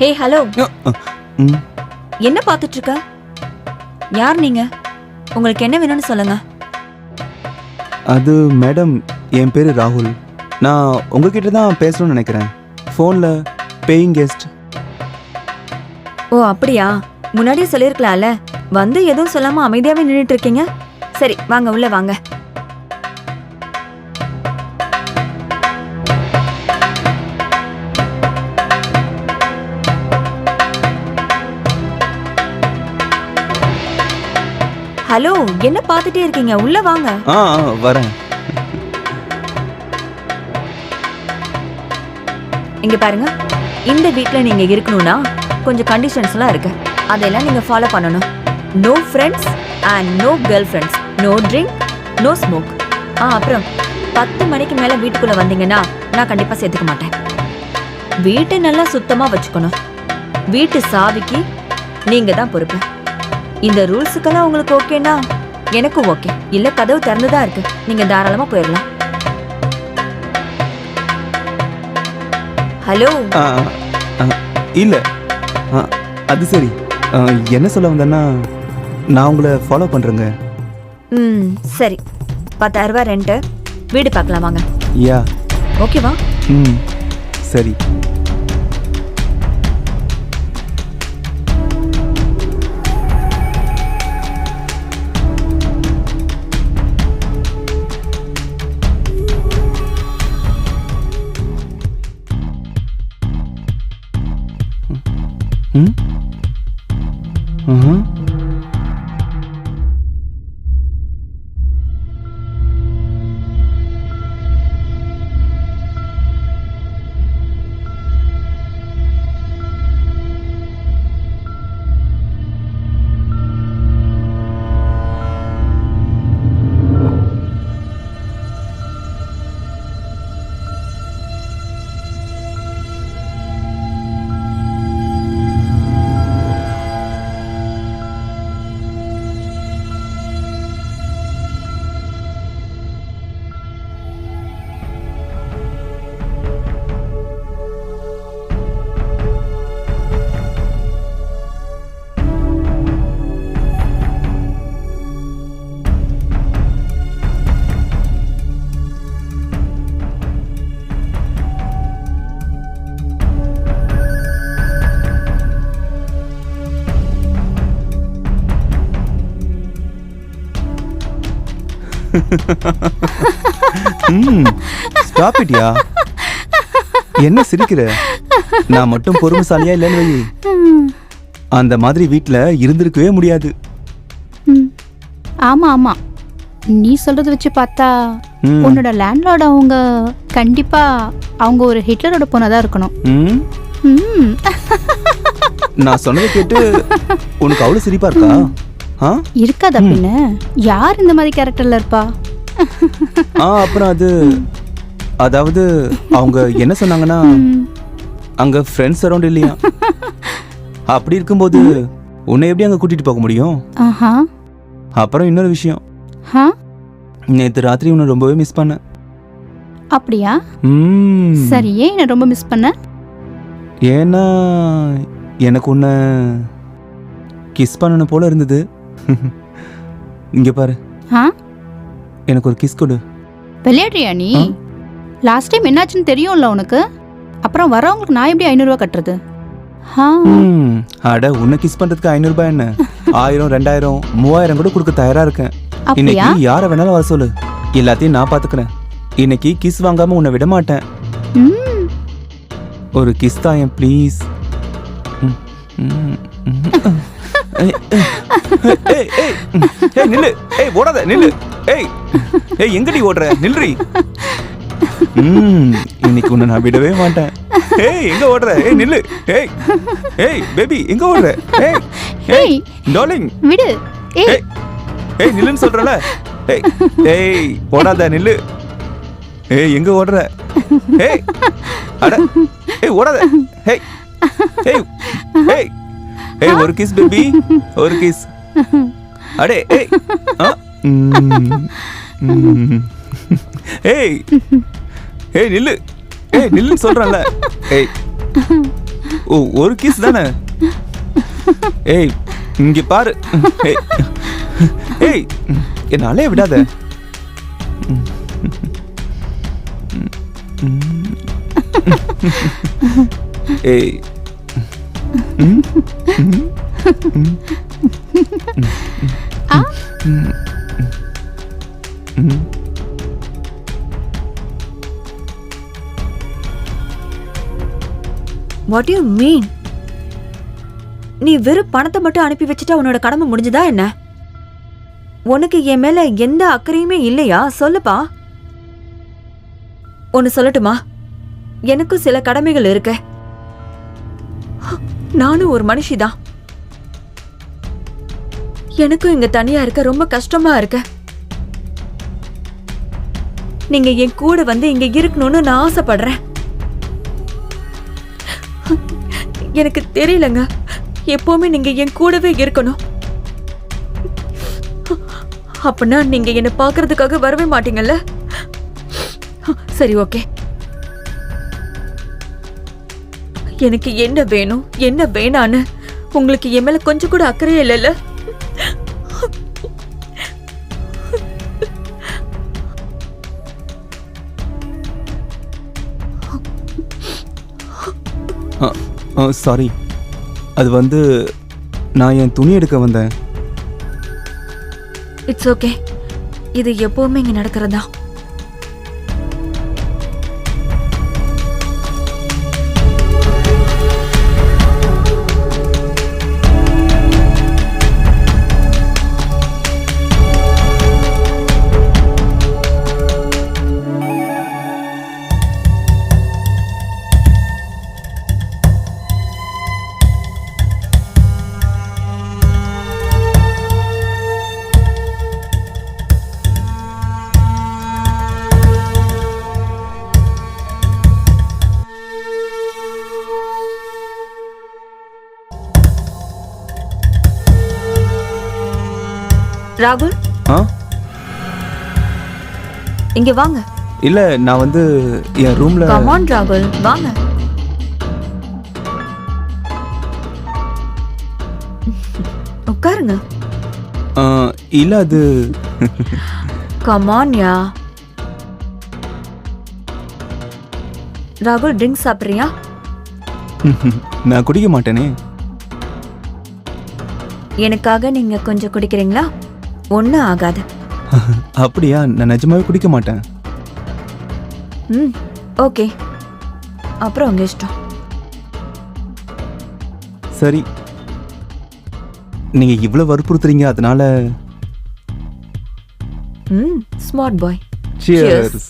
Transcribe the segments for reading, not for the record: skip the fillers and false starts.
Hey hello, என்ன பார்த்துட்டு இருக்க? யார் நீங்க? உங்களுக்கு என்ன வேணும்னு சொல்லுங்க. அது மேடம், என் பேரு ராகுல். நான் உங்ககிட்ட தான் பேசணும்னு நினைக்கிறேன். ஃபோனில் பேயிங் கெஸ்ட். ஓ அப்படியா? முன்னாடியே சொல்லியிருக்கலாம்ல. வந்து எதுவும் சொல்லாம அமைதியாவே நின்றுட்டு இருக்கீங்க. சரி வாங்க, உள்ள வாங்க. ஹலோ, என்ன பார்த்துட்டே இருக்கீங்க? உள்ள வாங்க. வரேன். இங்க பாருங்க, இந்த வீட்ல நீங்க இருக்கணும்னா கொஞ்சம் கண்டிஷன்ஸ்லாம் இருக்கு. அதெல்லாம் நீங்க ஃபாலோ பண்ணணும். No friends and no girlfriends, no drink, no smoke. அப்புறம் 10 மணிக்கு மேல வீட்டுக்குள்ள வந்தீங்கன்னா நான் கண்டிப்பா சேர்த்துக்க மாட்டேன். வீட்டை நல்லா சுத்தமா வச்சுக்கணும். வீட்டு சாவிக்கு நீங்க தான் பொறுப்பு. இந்த ரூல்ஸுக்கெல்லாம் உங்களுக்கு ஓகேனா எனக்கும் ஓகே. இல்ல கதவு திறந்துதான் இருக்கு, நீங்க தாராளமா போயிடலாம். ஹலோ. இல்லை, அது சரி. என்ன சொல்ல வந்தேன்னா, நான் உங்களை ஃபாலோ பண்ணுறேங்க. சரி, 10,000 ரூபாய் ரெண்ட். வீடு பார்க்கலாம் வாங்க. யா. ஓகேவா? சரி. ஸ்டாப் இட்யா. என்ன சிரிக்கிற? நான் மட்டும் பொறுமைசாலியா இல்லைன்னு வை, அந்த மாதிரி வீட்டில் இருந்திருக்கவே முடியாது. ஆமா ஆமா, நீ சொல்றத வச்சு பார்த்தா உன்னோட லேண்ட்லார்ட் அவங்க கண்டிப்பா அவங்க ஒரு ஹிட்லரோட பொண்ணா இருக்கணும். நான் சொன்னதை கேட்டு உனக்கு அவ்வளவு சிரிப்பா இருக்கா? இருக்காதா பின்ன? யார் இந்த மாதிரி கேரக்டர்ல இருப்பா? அப்புறம் அதாவது அவங்க என்ன சொன்னாங்கன்னா, அங்க ஃப்ரெண்ட்ஸ் அரௌண்ட் இல்லையா. அப்படி இருக்கும்போது உன்னை எப்படி அங்க கூட்டிட்டு போக முடியும்? அப்புறம் இன்னொரு விஷயம், நேத்து ராத்திரி உன்னை ரொம்பவே மிஸ் பண்ண. அப்படியா? சரி, ஏன் என்ன ரொம்ப மிஸ் பண்ண? ஏன்னா எனக்கு உன்னை கிஸ் பண்ணணும் போல இருந்தது. இங்க பாரு, எனக்கு ஒரு கிஸ் கொடு. விளையாடுறியா நீ? லாஸ்ட் டைம் என்னாச்சுன்னு தெரியும்ல உனக்கு. அப்புறம் வரவங்களுக்கு நான் எப்படி 500 ரூபாய் கட்டுறது? அட, உன்னை கிஸ் பண்றதுக்கு 500 ரூபாய் என்ன, 1000, 2000, 3000 கூட கொடுக்க தயாரா இருக்கேன். இன்னைக்கு யார வேணாலும் வர சொல்லு, எல்லாத்தையும் நான் பாத்துக்கிறேன். இன்னைக்கு கிஸ் வாங்காம உன்னை விட மாட்டேன். ஒரு கிஸ் தாயேன் ப்ளீஸ். நில்லு. ஓடாத, நில்லு. எங்கடி ஓடுற? நில்றி. இன்னைக்கு உன்னை நான் விடவே மாட்டேன். எங்க ஓடுற? நில்லு. பேபி, எங்க ஓடுற? டார்லிங் விடு. நில்லுன்னு சொல்றல. ஓடாத, நில்லு. எங்க ஓடுற? அட, ஓடாத. ஒரு கிஸ் பேபி, ஒரு கிஸ். அடே, நில்லு. நில்லுன்னு சொல்றல. ஓ ஒரு கிஸ் தானே. ஏய் இங்க பாரு. ஏய், ஏய் என்னாலே விடாத. ஏய் வாட் யூ மீன்? நீ வெறும் பணத்தை மட்டும் அனுப்பி வச்சுட்டா உன்னோட கடமை முடிஞ்சுதா என்ன? உனக்கு என் மேல எந்த அக்கறையுமே இல்லையா? சொல்லுப்பா. ஒன்னு சொல்லட்டுமா? எனக்கும் சில கடமைகள் இருக்கு. நானும் ஒரு மனுஷிதான். எனக்கும் இங்க தனியா இருக்க ரொம்ப கஷ்டமா இருக்கு. நீங்க என் கூட வந்து இங்க இருக்கணும்னு நான் ஆசைப்படுறேன். எனக்கு தெரியலங்க, எப்பவுமே நீங்க என் கூடவே இருக்கணும். அப்படின்னா நீங்க என்ன பாக்குறதுக்காக வரவே மாட்டீங்கல்ல? சரி, ஓகே. எனக்கு என்ன வேணும் என்ன வேணான்னு உங்களுக்கு என் மேல கொஞ்சம் கூட அக்கறையே இல்லைல்ல? சாரி, அது வந்து நான் என் துணி எடுக்க வந்தேன். It's okay. இது எப்பவுமே இங்க நடக்கிறதா. ராகுல், இங்க வாங்க. இல்ல, நான் வந்து என் ரூம்ல. கம் ஆன் ராகுல், வாங்க. உட்காருங்க. இல்ல அது. கம் ஆன் யா. ராகுல், ட்ரிங்க் சாப்பிடுறியா? நான் குடிக்க மாட்டேனே. எனக்காக நீங்க கொஞ்சம் குடிக்கிறீங்களா? ஒன்னும் ஆகாது. அப்படியா? நான் நிஜமாவே குடிக்க மாட்டேன். ஓகே, அப்புறம் உங்க இஷ்டம். சரி, நீங்க இவ்வளவு வற்புறுத்துறீங்க, அதனால. Smart boy. சியர்ஸ்.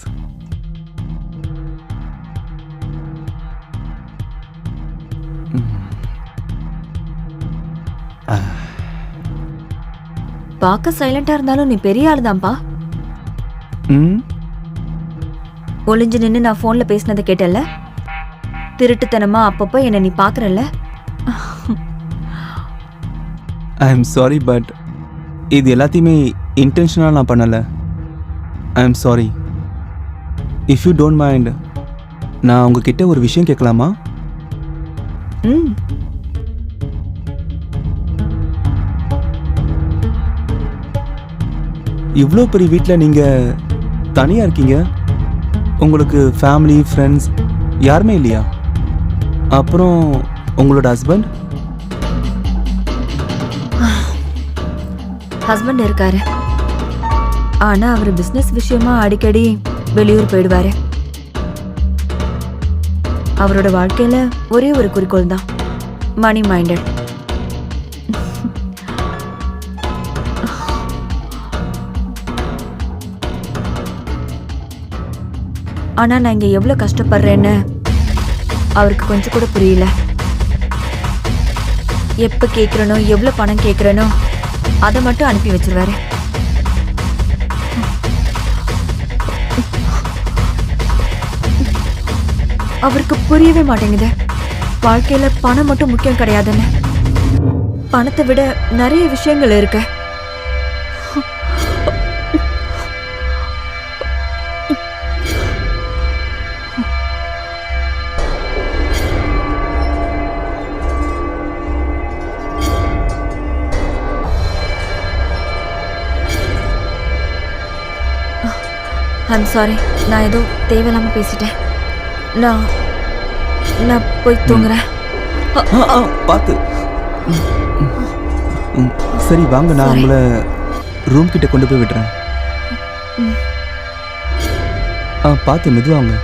பார்க்க சைலண்டா இருந்தாலும் நீ பெரிய ஆளுதான்ப்பா. ஒளிஞ்சு நின்னு நான் போன்ல பேசினதை கேட்டல? திருட்டுத்தனமா அப்பப்போ என்ன நீ பாக்குறல்ல? ஐ எம் சாரி, பட் இது எல்லாத்தையுமே இன்டென்ஷனலா நான் பண்ணல. I am sorry. If you don't mind, நான் உங்ககிட்ட ஒரு விஷயம் கேட்கலாமா? இவ்வளோ பெரிய வீட்டில் நீங்கள் தனியாக இருக்கீங்க. உங்களுக்கு ஃபேமிலி, ஃப்ரெண்ட்ஸ் யாருமே இல்லையா? அப்புறம் உங்களோட ஹஸ்பண்ட்? ஹஸ்பண்ட் இருக்காரு. ஆனா அவர் பிசினஸ் விஷயமா அடிக்கடி வெளியூர் போயிடுவாரு. அவரோட வாழ்க்கையில ஒரே ஒரு குறிக்கோள் தான், மணி மைண்டட். ஆனா நான் இங்க எவ்வளவு கஷ்டப்படுறேன்னு அவருக்கு கொஞ்சம் கூட புரியல. எப்ப கேக்குறனோ, எவ்வளவு பணம் கேக்குறனோ அதை மட்டும் அனுப்பி வச்சிருவாரு. அவருக்கு புரியவே மாட்டேங்குது, வாழ்க்கையில பணம் மட்டும் முக்கியம் கிடையாதுன்னு. பணத்தை விட நிறைய விஷயங்கள் இருக்கு. ஐம் சாரி, நான் ஏதோ தேவையில்லாம பேசிட்டேன். நான் நான் போய் தூங்குறேன். பார்த்து. சரி வாங்க, நான் Sorry. உங்களை ரூம் கிட்ட கொண்டு போய் விடுறேன். பார்த்து மெதுவாங்க.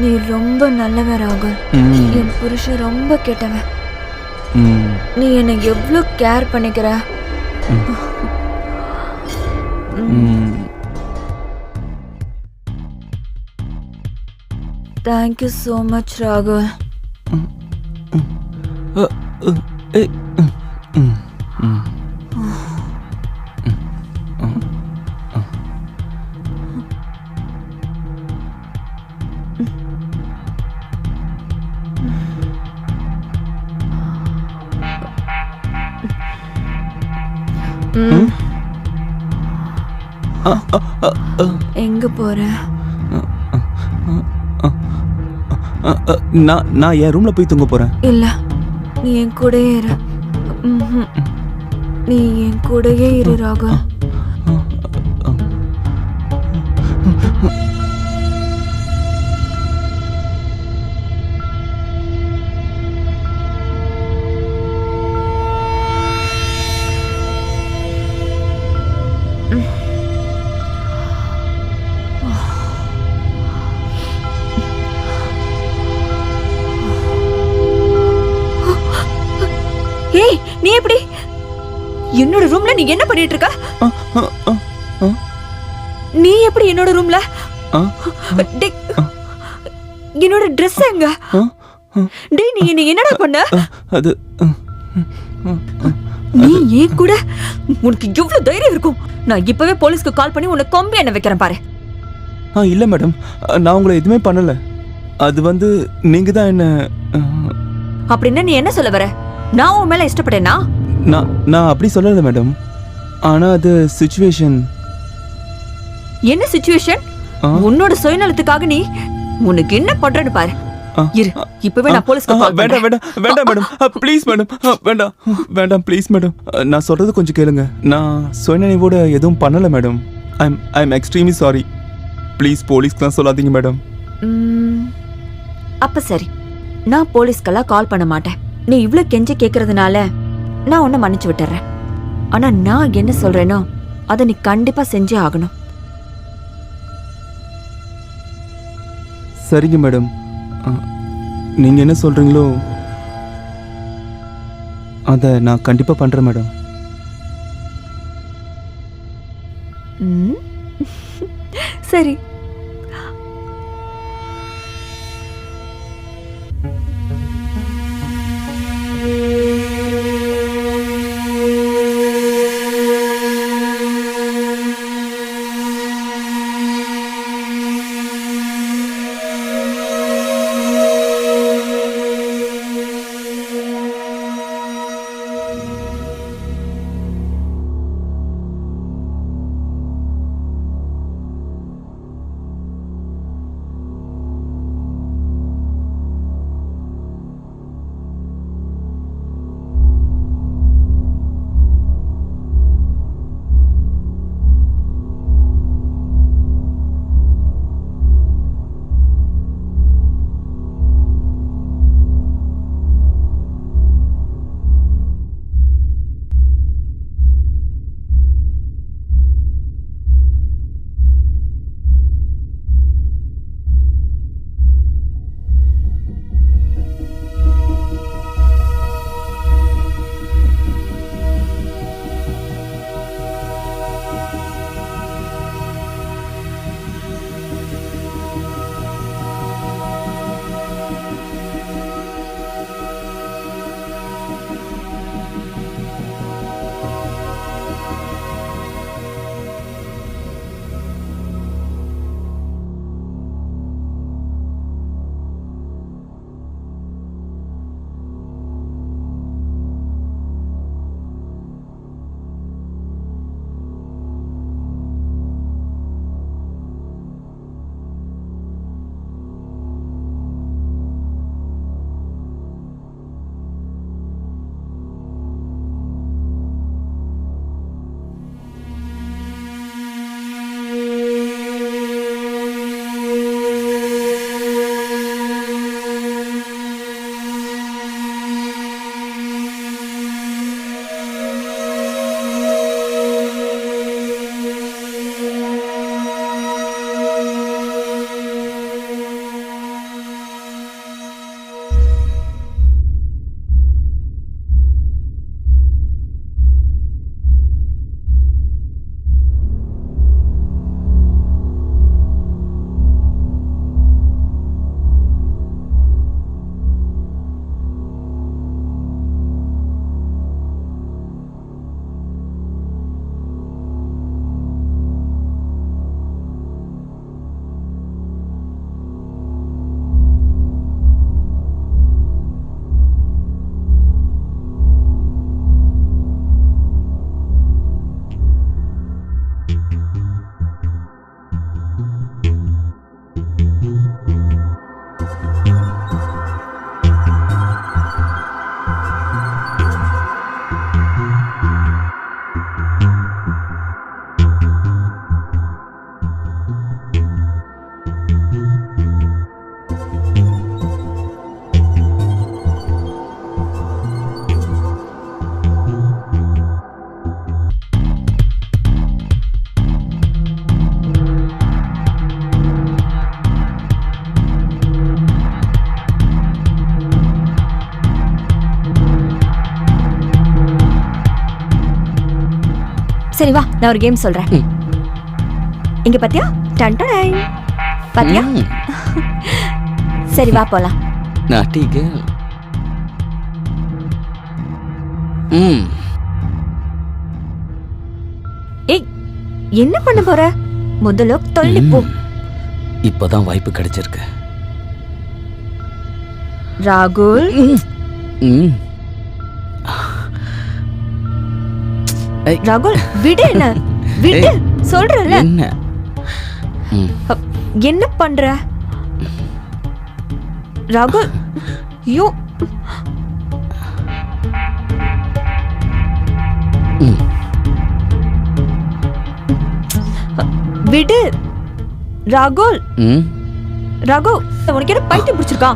நீ ரொம்ப நல்லவன் ராகுல். ம், என் புருஷன் ரொம்ப கெட்டவன். ம், நீ என்னை எவ்வளோ கேர் பண்ணிக்கிற. ம். தேங்க்யூ ஸோ மச் ராகுல். ஏய், ம், ம். எங்க போற? நான் என் ரூம்ல போய் தூங்க போறேன். இல்ல, நீ என் கூடயே இரு. ம்ஹும். நீ என் கூடயே இரு ராகுல். ஏய், நீ எப்படி என்னோட ரூம்ல நீ என்ன பண்ணிட்டு இருக்க? நீ எப்படி என்னோட ரூம்ல? டேய், என்னோட Dress எங்க? டேய், நீ என்னடா பண்ண? அது நீ ஏன் கூட உனக்கு எவ்வளவு தைரியம் இருக்கும்? நான் இப்பவே போலீஸ்க்கு கால் பண்ணி உன்னை கொம்பி என்ன வைக்கிறேன் பாரு. இல்ல மேடம், நான் உங்களை எதுவுமே பண்ணல. அது வந்து நீங்க தான் என்ன. அப்படின்னா நீ என்ன சொல்ல வர? நான் உன் மேல இஷ்டப்பட்டேனா? நான் அப்படி சொல்லல மேடம். ஆனா அது சிச்சுவேஷன். என்ன சிச்சுவேஷன்? உன்னோட சுயநலத்துக்காக நீ உனக்கு என்ன பண்றன்னு பாரு. இரு, இப்பவே நான் போலீஸ்க்கு கால் வேண்டாம் பண்றேன். வேண்டாம் வேண்டாம் மேடம், ப்ளீஸ் மேடம். வேண்டாம் வேண்டாம், ப்ளீஸ் மேடம். நான் சொல்றது கொஞ்சம் கேளுங்க. நான் சுயநினைவோட எதுவும் பண்ணல madam. I am extremely sorry. Please போலீஸ்க்குலாம் சொல்லாதீங்க மேடம். அப்ப சரி, நான் போலீஸ்க்கெல்லாம் கால் பண்ண மாட்டேன். நீ இவ்ளோ கெஞ்சி கேக்குறதுனால நான் உன்னை மன்னிச்சு விட்டுறேன். ஆனா நான் என்ன சொல்றேனோ அதை நீ கண்டிப்பா செஞ்சே ஆகணும். சரிங்க மேடம், நீங்க என்ன சொல்றீங்களோ அதை நான் கண்டிப்பா பண்றேன் மேடம். சரி. சரி வா, நான் ஒரு கேம் சொல்றேன். இங்க பாத்தியா? Done done. பாத்தியா? சரி வா போலாம். நாட்டி கேர்ள். ஏய், என்ன பண்ண போற? முதல்ல தள்ளி போ. இப்பதான் வாய்ப்பு கிடைச்சிருக்கு. ராகுல், ராகுல் விடு. என்ன விடு சொல்றல. என்ன என்ன பண்ற ராகுல்? யோ விடு ராகுல். ராகு, உனக்கு என்ன பைத்தியம் பிடிச்சிருக்கா?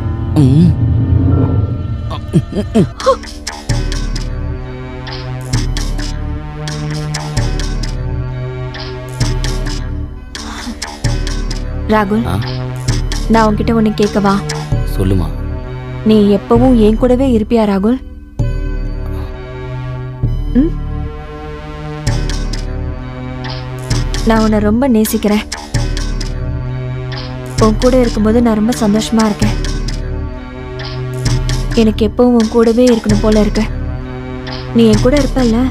ராகுல், நான் உன்கிட்ட ஒண்ணு கேட்கவா? சொல்லுமா. நீ எப்பவும் என் கூடவே இருப்பியா ராகுல்? நான் உன்னை ரொம்ப நேசிக்கிறேன். உன் கூட இருக்கும்போது நான் ரொம்ப சந்தோஷமா இருக்கேன். எனக்கு எப்பவும் உன் கூடவே இருக்கணும் போல இருக்கு. நீ என் கூட இருப்பல்ல?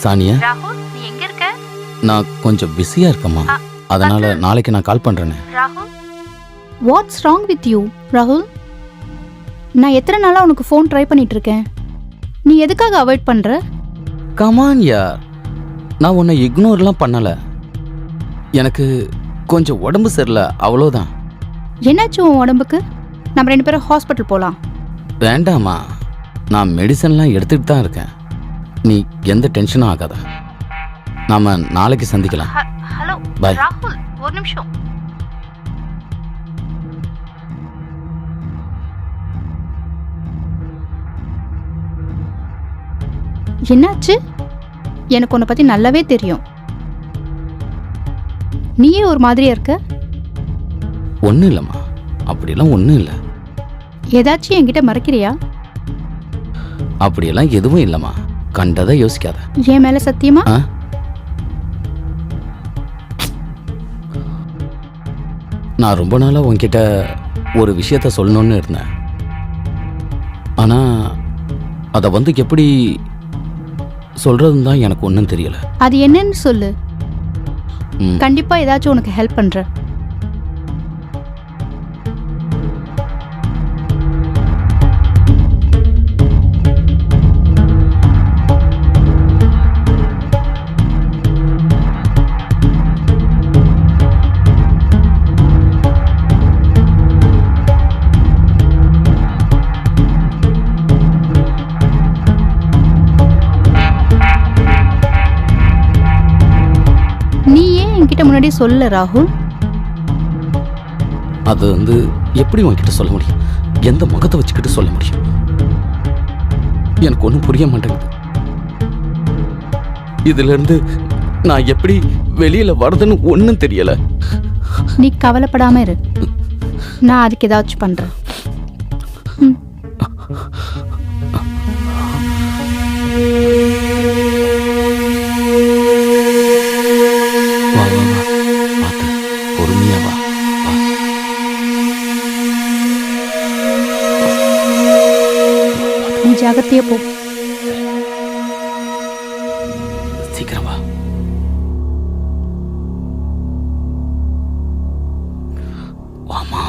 சானியா, ராகுல், நீ எங்க இருக்க? நான் கொஞ்சம் பிஸியா இருக்கேம்மா. அதனால நாளைக்கு நான் கால் பண்றேனே. ராகுல், வாட்ஸ் ராங் வித் யூ ராகுல்? நான் எத்தனை நாளா உனக்கு ஃபோன் ட்ரை பண்ணிட்டு இருக்கேன். நீ எதுக்காக அவாய்ட் பண்ற? கமான் யார், நான் உன்னை இக்னோர்லாம் பண்ணல. எனக்கு கொஞ்சம் உடம்பு சரியில்லை, அவ்வளோதான். என்னாச்சு உன் உடம்புக்கு? நம்ம 2 பேரும் ஹாஸ்பிட்டல் போலாம். வேண்டாமா, நான் மெடிசன்லாம் எடுத்துக்கிட்டு தான் இருக்கேன். நீ எந்த டென்ஷனும் ஆகாத. நாம நாளைக்கு சந்திக்கலாம். Hello bye. ராகுல், ஒரு நிமிஷம். என்னாச்சு? எனக்கு உன்னை பத்தி நல்லாவே தெரியும். நீயே ஒரு மாதிரியா இருக்க. ஒன்றும் இல்லைம்மா, அப்படியெல்லாம் ஒன்றும் இல்லை. ஏதாச்சும் என்கிட்ட மறைக்கிறியா? அப்படியெல்லாம் எதுவும் இல்லைம்மா, கண்டதை யோசிக்காத. என் மேல சத்தியமா? நான் ரொம்ப நாளா உன்கிட்ட ஒரு விஷயத்த சொல்லணும்னு இருந்தேன். ஆனா அதை எப்படி சொல்றதுன்னு தான் எனக்கு ஒன்றும் தெரியல. அது என்னன்னு சொல்லு. கண்டிப்பா ஏதாச்சும் உனக்கு ஹெல்ப் பண்றேன். முன்னாடி சொல்ல ராகுல். அது எப்படி உன்கிட்ட சொல்ல முடியும்? எந்த முகத்தை வச்சுக்கிட்டு சொல்ல முடியும்? எனக்கு ஒன்றும் புரிய மாட்டேங்குது. இதுல இருந்து நான் எப்படி வெளியில வரதுன்னு ஒன்றும் தெரியல. நீ கவலைப்படாம இரு, நான் அதுக்கு ஏதாச்சும் பண்றேன். ஜாகிரதையா போ. சீக்கிரம் வா. வாமா.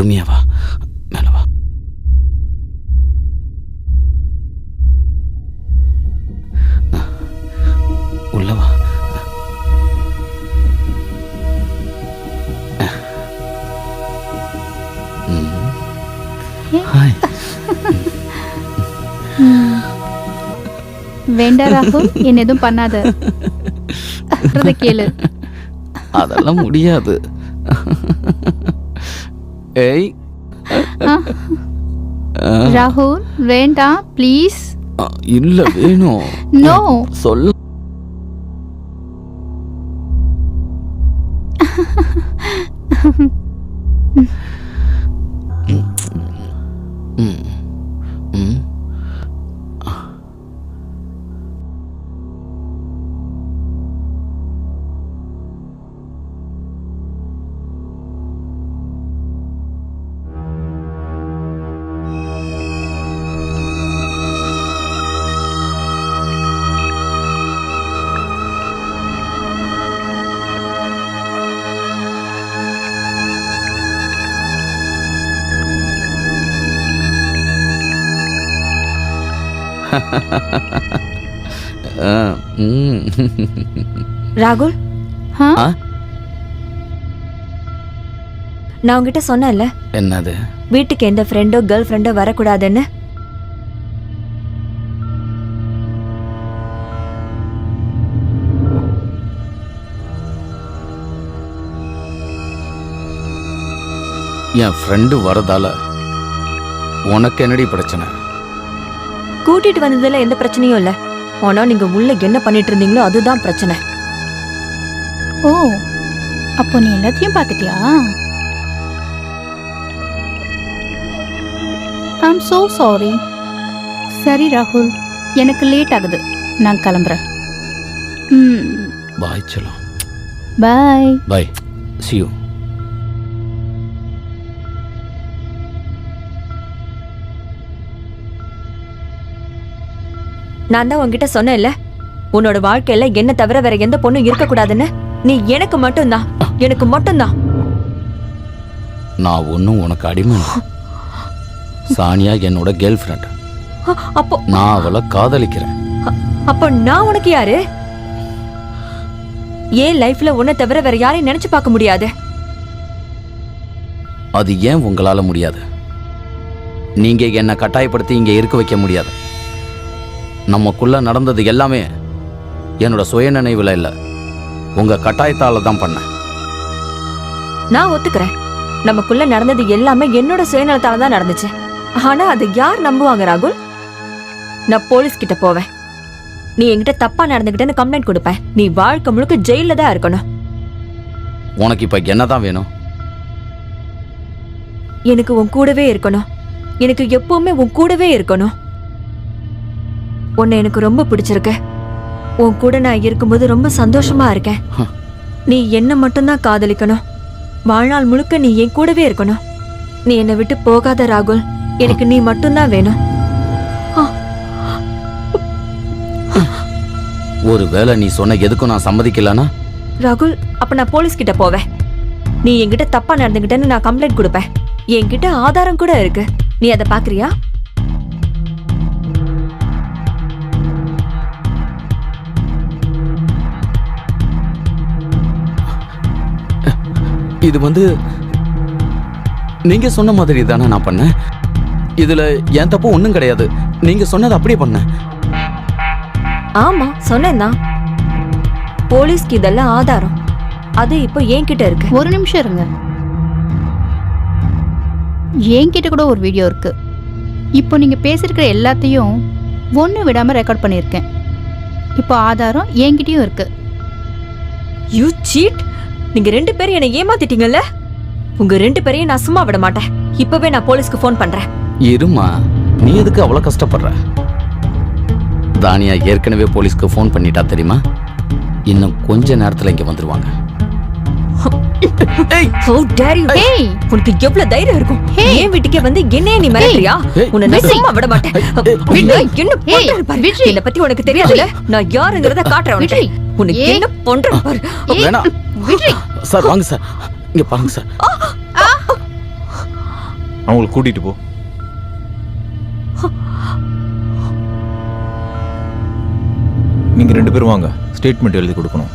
பொறுமையா வா, மேல வா. உள்ள வா. ஹாய். வேண்டாம் ராகுல், என்ன எதுவும் பண்ணாத. சொல்றத கேளு. அதெல்லாம் முடியாது. ஏய் ராகுல் வேண்டாம் ப்ளீஸ். இல்ல வேணும். நோ. சொல்லு. ராகுல், ஆ? நான் உங்ககிட்ட சொன்னேன்ல என்னது? வீட்டுக்கு எந்த ஃப்ரெண்டோ கேர்ள் ஃப்ரெண்டோ வரக்கூடாதுன்னு. என் ஃப்ரெண்டு வரதால உனக்கு என்னடி பிரச்சனை? கூட்டிட்டு வந்ததுல எந்த பிரச்சனையும் இல்ல. ஆனா நீங்க உள்ள என்ன பண்ணிட்டு இருந்தீங்களோ அதுதான் பிரச்சனை. ஓ, அப்போ நீ எல்லாத்தையும் பார்த்துட்டியா? I'm so sorry. சரி ராகுல், எனக்கு லேட் ஆகுது, நான் கிளம்புறேன். பாய் செல்லம். பாய். பாய். see you. நான் தான் உன்கிட்ட சொன்னேன்ல, உன்னோட வாழ்க்கையில என்ன தவிர வேற எந்த பொண்ணும் இருக்கக்கூடாதுன்னு. நீ எனக்கு மட்டும்தான், எனக்கு மட்டும்தான். நான் ஒன்னும் உனக்கு அடிமை. சானியா என்னோட கேர்ள் ஃப்ரெண்ட். அப்போ நான் அவளை காதலிக்கிறேன். அப்போ நான் உனக்கு யாரு? ஏன் லைஃப்ல உன்னை தவிர வேற யாரையும் நினைச்சு பார்க்க முடியாது? அது ஏன் உங்களால முடியாது? நீங்க என்னை கட்டாயப்படுத்தி இங்க இருக்க வைக்க முடியாது. நமக்குள்ள நடந்தது எல்லாமே என்னோட சுய நினைவுல இல்ல, உங்க கட்டாயத்தால தான் பண்ணேன். நான் ஒத்துக்கிறேன், நமக்குள்ள நடந்தது எல்லாமே என்னோட சுயநலத்தால தான் நடந்துச்சு. ஆனா அது யார் நம்புவாங்க ராகுல்? நான் போலீஸ் கிட்ட போவேன். நீ என்கிட்ட தப்பா நடந்துகிட்டேன்னு கம்ப்ளைண்ட் கொடுப்பேன். நீ வாழ்க்கை முழுக்க ஜெயில தான் இருக்கணும். உனக்கு இப்ப என்னதான் வேணும்? எனக்கு உன் கூடவே இருக்கணும். எனக்கு எப்பவுமே உன் கூடவே இருக்கணும். உன்னை எனக்கு ரொம்ப பிடிச்சிருக்கு. உன் கூட நான் இருக்கும்போது ரொம்ப சந்தோஷமா இருக்கேன். நீ என்ன மட்டும்தான் காதலிக்கணும். வாழ்நாள் முழுக்க நீ என் கூடவே இருக்கணும். நீ என்னை விட்டு போகாத ராகுல். எனக்கு நீ மட்டும்தான் வேணும். ஒருவேளை நீ சொன்ன எதுக்கும் நான் சம்மதிக்கலனா? ராகுல், அப்ப நான் போலீஸ் கிட்ட போவேன். நீ என்கிட்ட தப்பா நடந்துகிட்டேன்னு நான் கம்ப்ளைண்ட் கொடுப்பேன். என்கிட்ட ஆதாரம் கூட இருக்கு. நீ அதை பாக்குறியா? இது நீங்க சொன்ன மாதிரி தானே நான் பண்ணேன். இதுல என் தப்பு ஒண்ணும் கிடையாது. நீங்க சொன்னது அப்படியே பண்ணேன். ஆமா, சொன்னேன்தான். போலீஸ்க்கு இதெல்லாம் ஆதாரம். அது இப்போ என்கிட்ட இருக்கு. ஒரு நிமிஷம் இருங்க. என்கிட்ட கூட ஒரு வீடியோ இருக்கு. இப்போ நீங்க பேசிருக்கிற எல்லாத்தையும் ஒண்ணு விடாம ரெக்கார்ட் பண்ணியிருக்கேன். இப்போ ஆதாரம் என்கிட்டயும் இருக்கு. You cheat! நீங்க ரெண்டு பேரும் என்னை ஏமாத்திட்டீங்கல்ல. உங்க ரெண்டு பேரையும் நான் சும்மா விட மாட்டேன். இப்பவே நான் போலீஸ்க்கு ஃபோன் பண்றேன். இருமா, நீ எதுக்கு அவ்வளவு கஷ்டப்படுற? தானியா ஏற்கனவே போலீஸ்க்கு ஃபோன் பண்ணிட்டா தெரியுமா? இன்னும் கொஞ்ச நேரத்துல இங்க வந்துருவாங்க. How dare you! Hey! உனக்கு எவ்வளவு தைரியம் இருக்கும்? Hey! ஏன் வீட்டுக்கே வந்து என்னைய நீ மிரட்டுறியா? உன்னை நான் சும்மா விட மாட்டேன். என்ன பண்றேன்னு பாரு. என்னை பத்தி உனக்கு தெரியாதுல்ல? நான் யாருங்கிறத காட்டுறேன் உனக்கு. உனக்கு என்ன பண்றேன்னு பாரு. வேணாம் சார், வாங்க சார், இங்க பாருங்க சார். அவங்களை கூட்டிட்டு போ. நீங்க 2 பேரும் வாங்க, ஸ்டேட்மெண்ட் எழுதி கொடுக்கணும்.